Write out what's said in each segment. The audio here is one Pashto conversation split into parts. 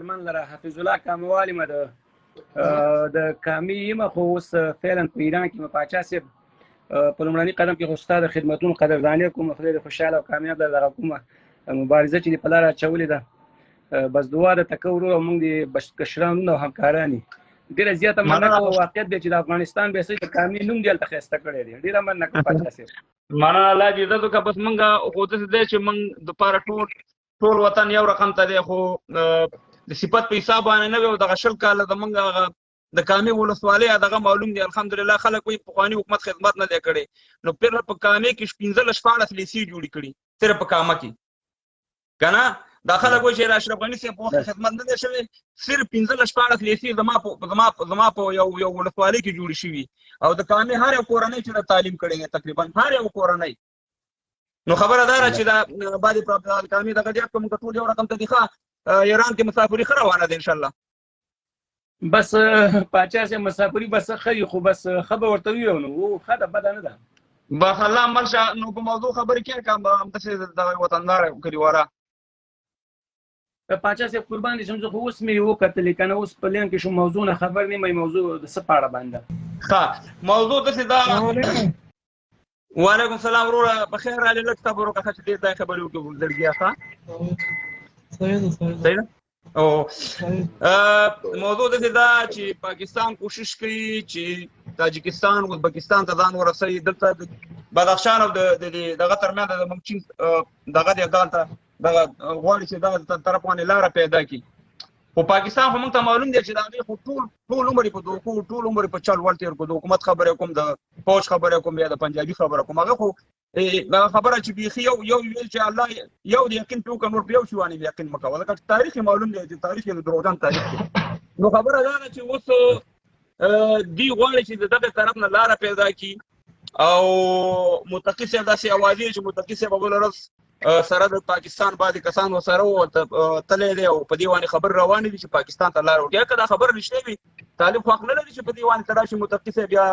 هنرمن لره حفیظ الله کاموالي مه د کامي یم خو اوس فعلا په ایران کې مې پاچا صاحب په لومړني قدم کې خو ستا د خدمتونو قدرداني کوم، خدای دې خوشحاله او کامیاب دغه کومه مبارزه چې دې په لاره اچولې ده، بس دعا درته کوو ورور او موږ دې کشران او همکاران یو. ډېره زیاته مننه کوم، واقعیت دی چې د افغانستان بیا د کامي نوم دې هلته ښایسته کړی دی. ډېره مننه کوم پاچا صاحب. مننه، الله دې عزت وکړه. بس موږ خو داسې دی چې موږ دپاره ټول وطن یو رقم ته دی، خو د صفت په حساب باندې نه وي او دغه 20 کاله زموږ هغه د کامي ولسوالۍ دغه معلوم دی. الحمدلله خلک وایي پخواني حکومت خدمت نه دی کړی، نو پیر په کامي کې 15-14 لیسې جوړې کړي صرف په کامه کې که نه. دا خلک وایي چې اشرف غني صاحب په وخت خدمت نه دی شوی، صرف 15-14 لیسې زما په یو ولسوالۍ کې جوړې شوي او د کامي هر یو کورنۍ چې د تعلیم کړی دی تقریبا هر یو کورنۍ. نو خبره دا ده چې دا بعد کامي دغه زیات کوم ټول یو رقم ته دي. ښه ایران کې مسافري ښه روانه ده انشاءالله. بس پاچا صاحب مسافري بس ښه خو بس ښه به ورته ووایو نو ښه ده بده نه ده. بس الله عمل شه. نو په موضوع خبرې کړې که همداسې د وطندار کلیواره پاچا صاحب قربان دي شم، زه خو اوس مې وکتلې که نه اوس په لین کې شم موضوع نه خبر نه یم موضوع د څه په اړه باندې. ښه موضوع داسې ده. وعلیکم السلام وروره بخیر رالې لږ صبر وکړه ښه چې ډېر ځای خبرې وکړو زړګیا. ښه صحیح ده. او موضوع داسې ده چې پاکستان کوشش کوي چې تاجکستان ازبکستان ته ځان ورسوي. دلته د بدخشان او دغه ترمنځ د موږ چین دغه دی دلته دغه غواړي چې دغه طرف باندې لاره پیدا کړي. خو پاکستان خو موږ ته معلوم دی چې د هغې خو ټول عمر یې په دوکو ټول عمر یې په چل ول تېر کړو. د حکومت خبرې کوم، د فوج خبرې کوم، یا د پنجابي خبره کوم، هغه خو دغه خبره چې بیخي یو ویل چې الله یو د یقین پرې وکړه نور په یو شي باندې یقین مه کوه، ځکه تاریخ یې معلوم دی چې تاریخ یې دروغجن تاریخ دی. نو خبره دا ده چې اوس دوی غواړي چې د دغه طرف نه لاره پیدا کړي او متقي صاحب داسې اوازې چې متقي صاحب بله ورځ سره د پاکستان بعضې کسان ورسره تللی دی او په دې باندې خبرې روانې دي چې پاکستان ته لاره وکړي. که دا خبره رښتیا وي طالب خو حق نه لري چې په دې باندې ته راشي متقي صاحب یا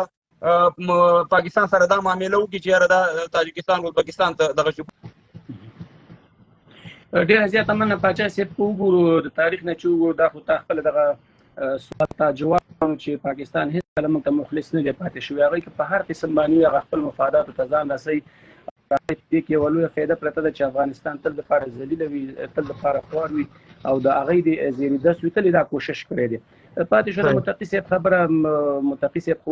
پاکستان سره دا معامله وکړي چې یاره دا تاجکستان ازبکستان ته دغه شي. ډېره زیاته مننه پاچا صاحب. وګورو د تاریخ نه چې وګورو دا خو تا خپله دغه سوال ته جواب چې پاکستان هېڅ کله موږ ته مخلص نه دی پاتې شوی. هغوی که په هر قسم باندې وي هغه خپل مفاداتو ته ځان رسوي. دې کې یوه لویه فایده پرته ده چې افغانستان تل دپاره ذلیله وي، تل دپاره خوار وي او د هغوی د زیریدس وي. تل یې دا کوشش کړی دی. پاتې شوه د متقي صاحب خبره. متقي صاحب خو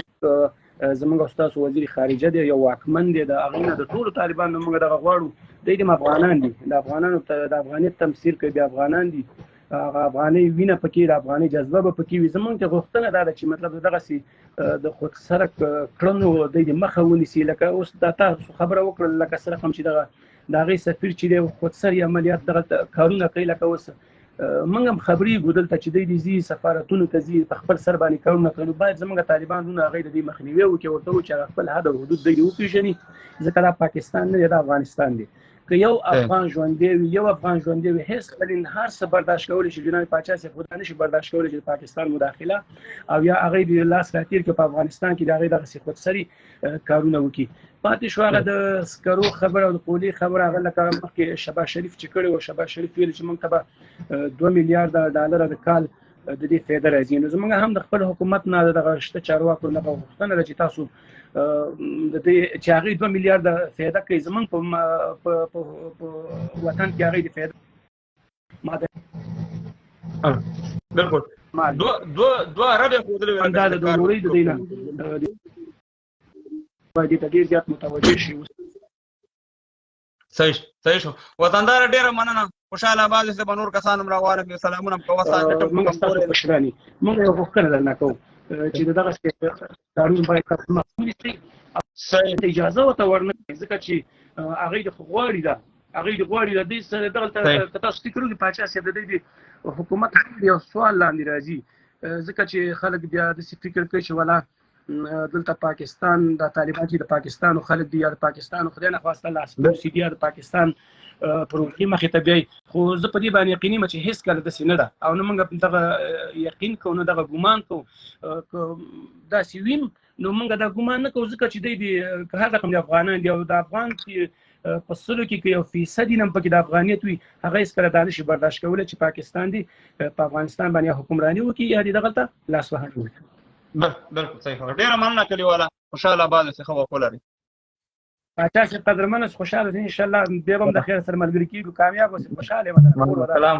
زموږ او ستاسو وزیر خارجه دی، یو واکمن دی. د هغوی نه د ټولو طالبانو نه موږ دغه غواړو. دوی هم افغانان دي، د افغانانو د افغانیت تمثیل کوي، بیا افغانان دي، هغه افغاني وینه پکې د افغاني جذبه به پکې وي. زموږ ته غوښتنه دا ده چې مطلب دغسې د خودسره کړنو دوی د مخه ونیسي. لکه اوس دا تاسو خبره وکړل لکه سره کوم چې د هغې سفیر چې دی خودسري عملیات دغه کارونه کوي. لکه اوس موږ هم خبرېږو دلته چې دوی ځي سفارتونو ته ځي په خپل سر باندې کارونه کوي. باید زموږ طالبان دونه هغوی د دې مخنیوی وکړي، ورته ووایي چې هغه خپل حد او حدود دوی وپېژني، ځکه دا پاکستان نه دی، دا افغانستان دی. که یو افغان ژوندی وي هېڅ بلین هر څه برداشت کولی شي. جناب پاچا صاحب خو دا نشي برداشت کولی چې د پاکستان مداخله او یا هغوی د لاس راتېر کړي په افغانستان کې د هغوی دغسې خودسري کارونه وکړي. پاتې شو هغه د سکرو خبره او د پولي خبره. هغه لکه مخکې شهباز شریف چې کړې وه، شهباز شریف ویلي چې موږ ته به 2 میلیارده ډالره د کال د دې فایده راځي. نو زموږ هم د خپل حکومت نه دغه شته چارواکو نه غوښتنه ده چې تاسو د دې چې هغوی 2 میلیارده فایده کوي، زموږ په وطن کې هغوی د فایده بلکل دوه ارب یې ښودلې وې دا د ډوډۍ د دوی نه باید دې ته ډېر زیات متوجه شي. صحیح شو. وطندار ډېره مننه. خوشحاله آباد صاحب نور کسان هم راواړم، سلامونه هم کوه. موږ ستاسو مشران یو، موږ یوه غوښتنه درنه کوو چې د دغسې کارونه باید تاسو مسؤل شئ، اجازه ورته ورنه کړئ، ځکه چې هغوی د غواړي ده دوی سره دغلته که تاسو فکر وکړئ پاچا صاحب د دوی د حکومت یو سوال لاندې راځي، ځکه چې خلک بیا داسې فکر کوي چې ولا دلته پاکستان د طالبان چې د پاکستان خلک دي یا د پاکستان خدای نخواسته لاسپوڅي دي یا د پاکستان پر ولکې مخې ته بیایي. خو زه په دې باندې یقیني یم چې هېڅ کله داسې نه ده او نه موږ دغه یقین کوو نه دغه ګمان کوو. که داسې ویم نو موږ دا ګمان نه کوو، ځکه چې دوی د هر رقم د افغانان دي او د افغان په سلو کې یو فیصد هم پکې د افغانیت وي هغه هیڅ کله دا نشي برداشت کولی چې پاکستان دی په افغانستان باندې حکمراني وکړي یا دې دغه ته لاس وهنه وکړي. بالکل صحیح خبره. ډیره مننه کلیواله، خوشاله آباد اوسئ، ښه وخت ولرئ. پاچا صاحب قدرمن اوسئ، خوشاله اوسئ، انشاءالله بیا به هم د خیر سره ملګري کېږو، کامیاب اوسئ، خوشاله یم. سلام.